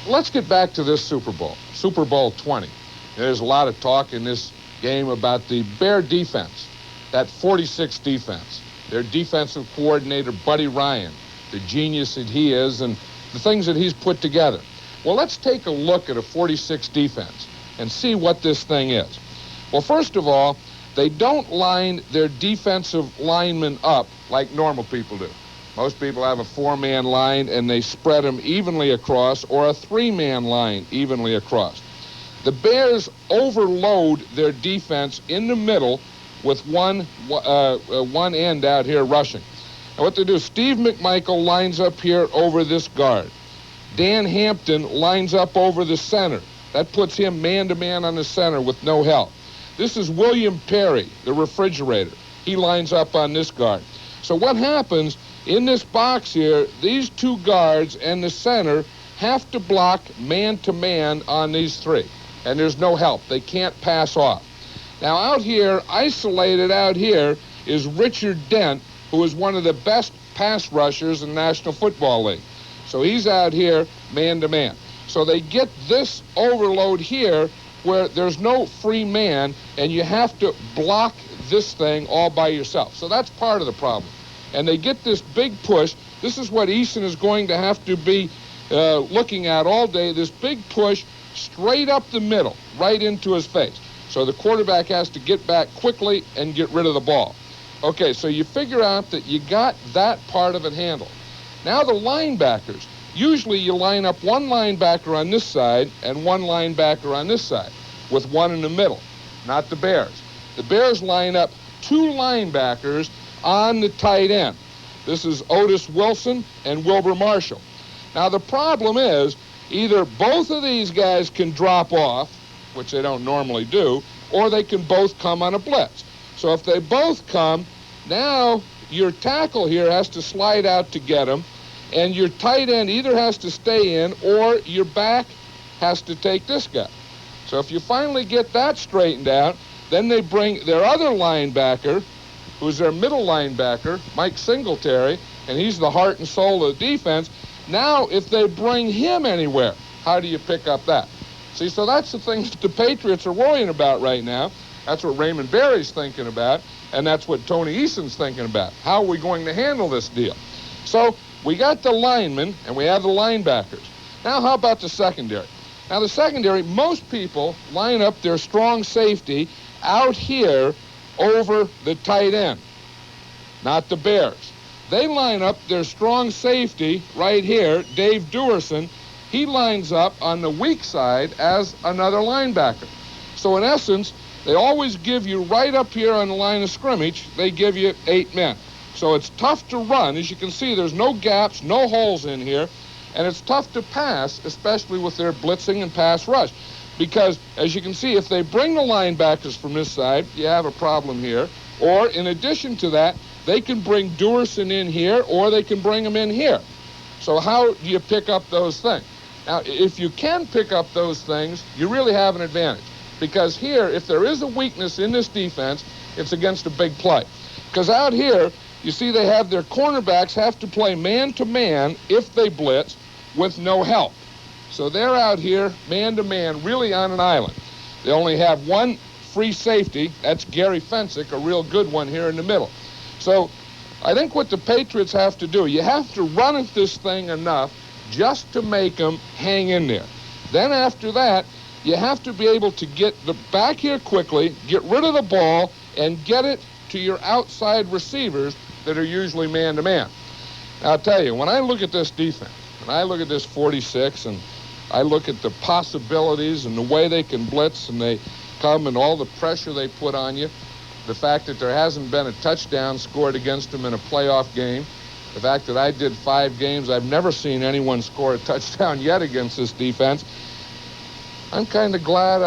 Let's get back to this Super Bowl, Super Bowl 20. There's a lot of talk in this game about the Bear defense, that 46 defense. Their defensive coordinator, Buddy Ryan, the genius that he is, and the things that he's put together. Well, let's take a look at a 46 defense and see what this thing is. Well, first of all, they don't line their defensive linemen up like normal people do. Most people have a four-man line and they spread them evenly across, or a three-man line evenly across. The Bears overload their defense in the middle with one end out here rushing. And what they do, Steve McMichael lines up here over this guard. Dan Hampton lines up over the center. That puts him man-to-man on the center with no help. This is William Perry, the refrigerator. He lines up on this guard. So what happens in this box here, these two guards and the center have to block man-to-man on these three. And there's no help. They can't pass off. Now out here, isolated out here, is Richard Dent, who is one of the best pass rushers in the National Football League. So he's out here man-to-man. So they get this overload here where there's no free man, and you have to block this thing all by yourself. So that's part of the problem. And they get this big push. This is what Eason is going to have to be looking at all day, this big push straight up the middle, right into his face. So the quarterback has to get back quickly and get rid of the ball. Okay, so you figure out that you got that part of it handled. Now the linebackers. Usually you line up one linebacker on this side and one linebacker on this side, with one in the middle. Not the Bears. The Bears line up two linebackers on the tight end. This is Otis Wilson and Wilbur Marshall. Now the problem is, either both of these guys can drop off, which they don't normally do, or they can both come on a blitz. So if they both come, now your tackle here has to slide out to get them, and your tight end either has to stay in or your back has to take this guy. So if you finally get that straightened out, then they bring their other linebacker, who's their middle linebacker, Mike Singletary, and he's the heart and soul of the defense. Now, if they bring him anywhere, how do you pick up that? See, so that's the thing that the Patriots are worrying about right now. That's what Raymond Berry's thinking about, and that's what Tony Eason's thinking about. How are we going to handle this deal? So we got the linemen, and we have the linebackers. Now, how about the secondary? Now, the secondary, most people line up their strong safety out here over the tight end, not the Bears. They line up their strong safety right here, Dave Duerson. He lines up on the weak side as another linebacker. So in essence, they always give you right up here on the line of scrimmage, they give you 8 men. So it's tough to run. As you can see, there's no gaps, no holes in here, and it's tough to pass, especially with their blitzing and pass rush. Because, as you can see, if they bring the linebackers from this side, you have a problem here. Or, in addition to that, they can bring Duerson in here, or they can bring him in here. So how do you pick up those things? Now, if you can pick up those things, you really have an advantage. Because here, if there is a weakness in this defense, it's against a big play. Because out here, you see they have their cornerbacks have to play man-to-man if they blitz with no help. So they're out here man-to-man, really on an island. They only have one free safety. That's Gary Fensick, a real good one here in the middle. So I think what the Patriots have to do, you have to run at this thing enough just to make them hang in there. Then after that, you have to be able to get the back here quickly, get rid of the ball, and get it to your outside receivers that are usually man-to-man. Now, I'll tell you, when I look at this defense, and I look at this 46, and I look at the possibilities and the way they can blitz, and they come and all the pressure they put on you, the fact that there hasn't been a touchdown scored against them in a playoff game, the fact that I did 5 games, I've never seen anyone score a touchdown yet against this defense, I'm kind of glad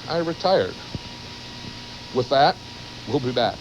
I retired. With that, we'll be back.